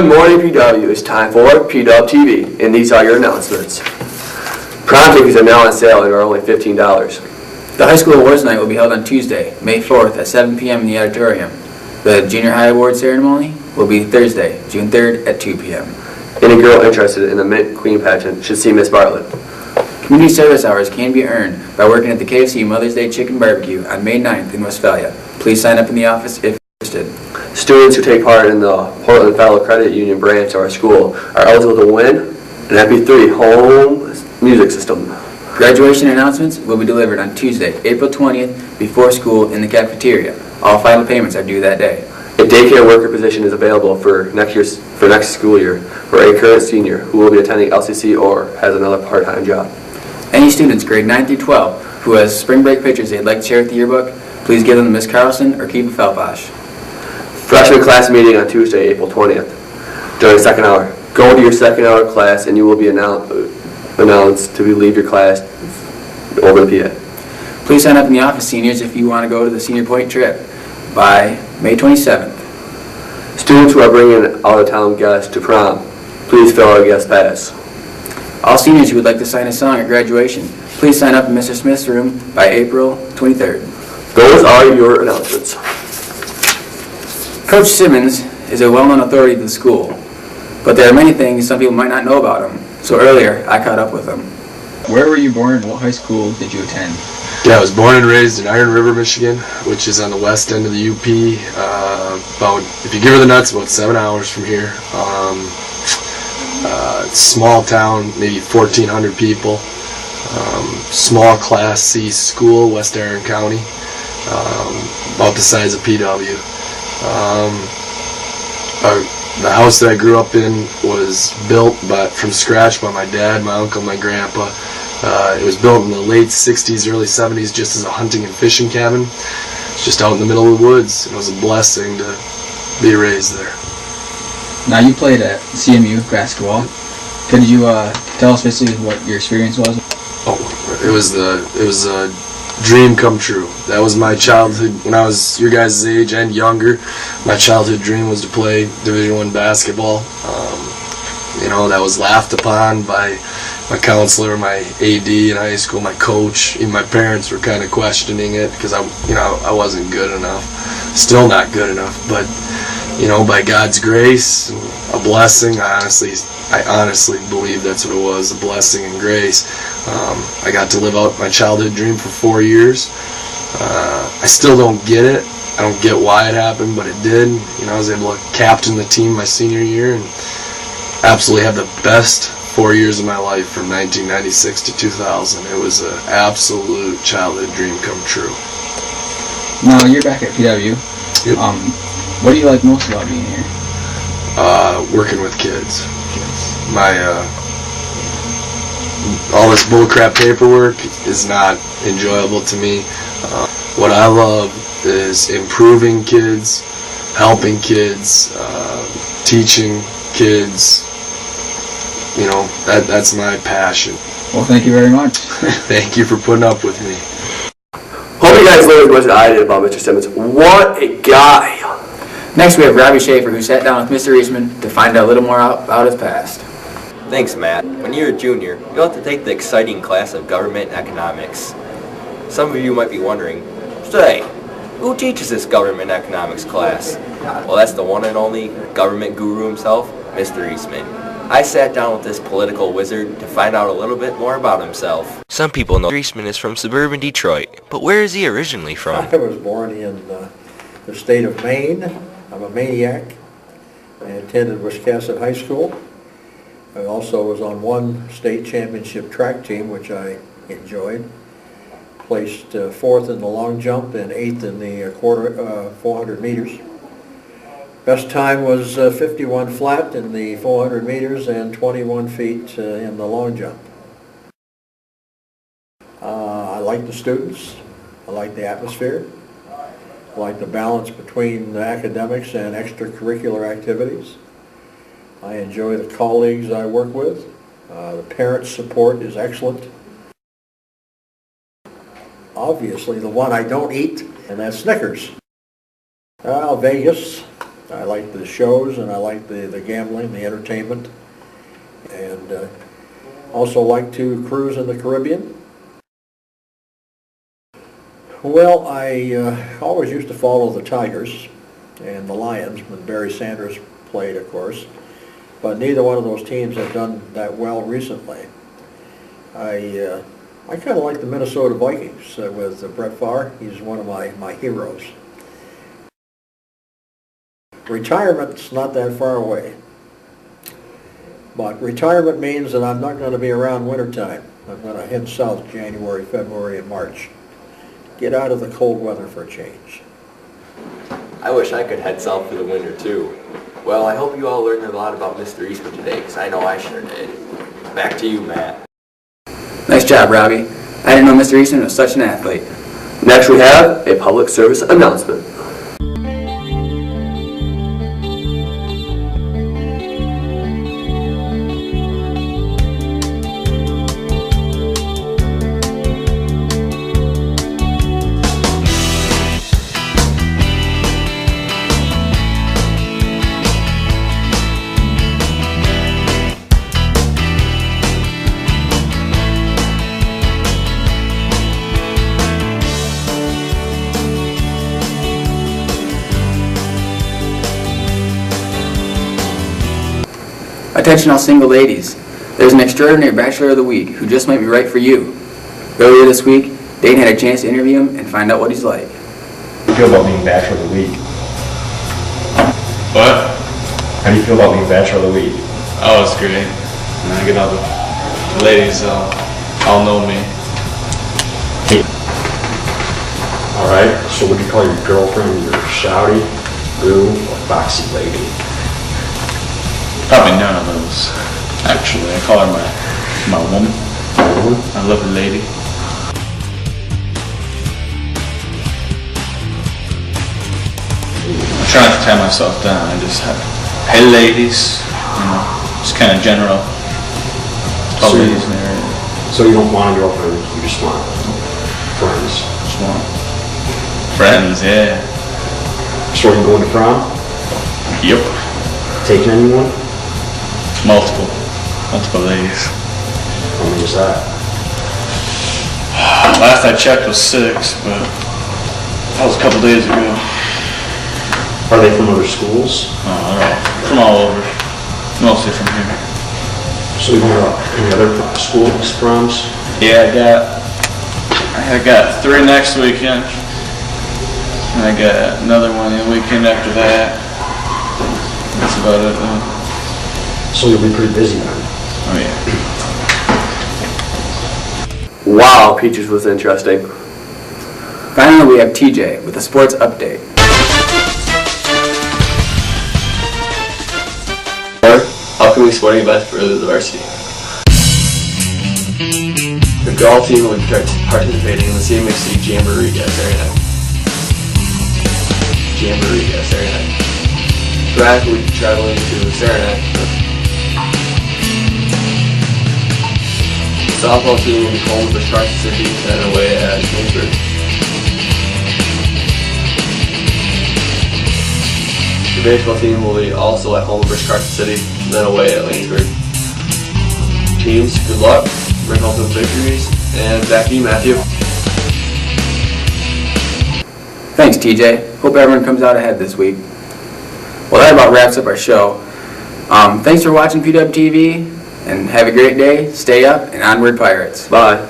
Good morning, PW. It's time for P-DubTV, and these are your announcements. Prom tickets are now on sale and are only $15. The high school awards night will be held on Tuesday, May 4th at 7 p.m. in the auditorium. The junior high award ceremony will be Thursday, June 3rd at 2 p.m. Any girl interested in the Mint Queen pageant should see Miss Bartlett. Community service hours can be earned by working at the KFC Mother's Day Chicken Barbecue on May 9th in Westphalia. Please sign up in the office if interested. Students who take part in the Portland Federal Credit Union branch of our school are eligible to win an MP3 home music system. Graduation announcements will be delivered on Tuesday, April 20th before school in the cafeteria. All final payments are due that day. A daycare worker position is available for next school year for a current senior who will be attending LCC or has another part-time job. Any students grade 9 through 12 who has spring break pictures they'd like to share with the yearbook, please give them to Ms. Carlson or Kiva Felposh. Freshman class meeting on Tuesday, April 20th during second hour. Go to your second hour class and you will be announced to leave your class over the PA. Please sign up in the office, seniors, if you want to go to the Senior Point trip by May 27th. Students who are bringing out-of-town guests to prom, please fill out a guest pass. All seniors who would like to sign a song at graduation, please sign up in Mr. Smith's room by April 23rd. Those are your announcements. Coach Simmons is a well-known authority to the school, but there are many things some people might not know about him, so earlier I caught up with him. Where were you born and what high school did you attend? Yeah, I was born and raised in Iron River, Michigan, which is on the west end of the UP. About, if you give her the nuts, about 7 hours from here. Small town, maybe 1,400 people. Small Class C school, West Iron County, about the size of PW. The house that I grew up in was built from scratch by my dad, my uncle, my grandpa. It was built in the late 60s, early 70s, just as a hunting and fishing cabin. It's just out in the middle of the woods. It was a blessing to be raised there. Now you played at CMU basketball. Could you tell us basically what your experience was? Oh, it was a dream come true. That was my childhood. When I was your guys' age and younger, my childhood dream was to play Division I basketball. That was laughed upon by my counselor, my AD in high school, my coach. Even my parents were kind of questioning it because I wasn't good enough. Still not good enough, but by God's grace, a blessing. I honestly believe that's what it was, a blessing and grace. I got to live out my childhood dream for 4 years. I still don't get it. I don't get why it happened, but it did. I was able to captain the team my senior year and absolutely have the best 4 years of my life from 1996 to 2000. It was an absolute childhood dream come true. Now you're back at PW. Yep. What do you like most about being here? Working with kids. All this bullcrap paperwork is not enjoyable to me. What I love is improving kids, helping kids, teaching kids. That's my passion. Well, thank you very much. Thank you for putting up with me. Hope you guys learned as much as I did about Mr. Simmons. What a guy! Next we have Robbie Schaefer, who sat down with Mr. Eastman to find out a little more about his past. Thanks, Matt. When you're a junior, you'll have to take the exciting class of Government Economics. Some of you might be wondering, say, who teaches this Government Economics class? Well, that's the one and only government guru himself, Mr. Eastman. I sat down with this political wizard to find out a little bit more about himself. Some people know Eastman is from suburban Detroit, but where is he originally from? I was born in the state of Maine. I'm a Maniac. I attended Wiscasset High School. I also was on one state championship track team, which I enjoyed. Placed 4th in the long jump and 8th in the 400 meters. Best time was 51 flat in the 400 meters and 21 feet in the long jump. I like the students. I like the atmosphere. I like the balance between the academics and extracurricular activities. I enjoy the colleagues I work with. The parent support is excellent. Obviously, the one I don't eat, and that's Snickers. Vegas, I like the shows, and I like the gambling, the entertainment, and also like to cruise in the Caribbean. Well, I always used to follow the Tigers and the Lions when Barry Sanders played, of course, but neither one of those teams have done that well recently. I kind of like the Minnesota Vikings with Brett Favre. He's one of my heroes. Retirement's not that far away, but retirement means that I'm not going to be around wintertime. I'm going to head south January, February, and March. Get out of the cold weather for a change. I wish I could head south for the winter too. Well, I hope you all learned a lot about Mr. Eastman today, because I know I sure did. Back to you, Matt. Nice job, Robbie. I didn't know Mr. Eastman was such an athlete. Next we have a public service announcement. Attention all single ladies. There's an extraordinary Bachelor of the Week who just might be right for you. Earlier this week, Dane had a chance to interview him and find out what he's like. How do you feel about being Bachelor of the Week? What? How do you feel about being Bachelor of the Week? Oh, it's great. And I get all the ladies all know me. Alright, so what do you call your girlfriend? Your shouty, boo, or foxy lady? Probably none of those, actually. I call her my woman. I love the lady. I try not to tie myself down. I just have, hey ladies, you know, just kind of general. All ladies in the area. So you don't want a girlfriend, you just want friends? Just want friends, yeah. So you going to prom? Yep. Taking anyone? Multiple ladies. How many is that? Last I checked was 6, but that was a couple days ago. Are they from other schools? Oh, they're all from all over. Mostly from here. So you going to any other schools, proms? Yeah, I got 3 next weekend. And I got another one the weekend after that. That's about it though. So you'll be pretty busy then? Oh yeah. Wow, Peaches was interesting. Finally, we have TJ with a sports update. Upcoming sporting events for the varsity. The golf team will be participating in the CMHC Jamboree Saturday night. Track will be traveling to Saranac. The softball team will be home with Carson City and away at Kingsburg. The baseball team will be also at home versus Carson City and then away at Lanesburg. Teams, good luck, bring home some victories, and back to you, Matthew. Thanks, TJ. Hope everyone comes out ahead this week. Well, that about wraps up our show. Thanks for watching P-DubTV, and have a great day, stay up, and onward Pirates. Bye.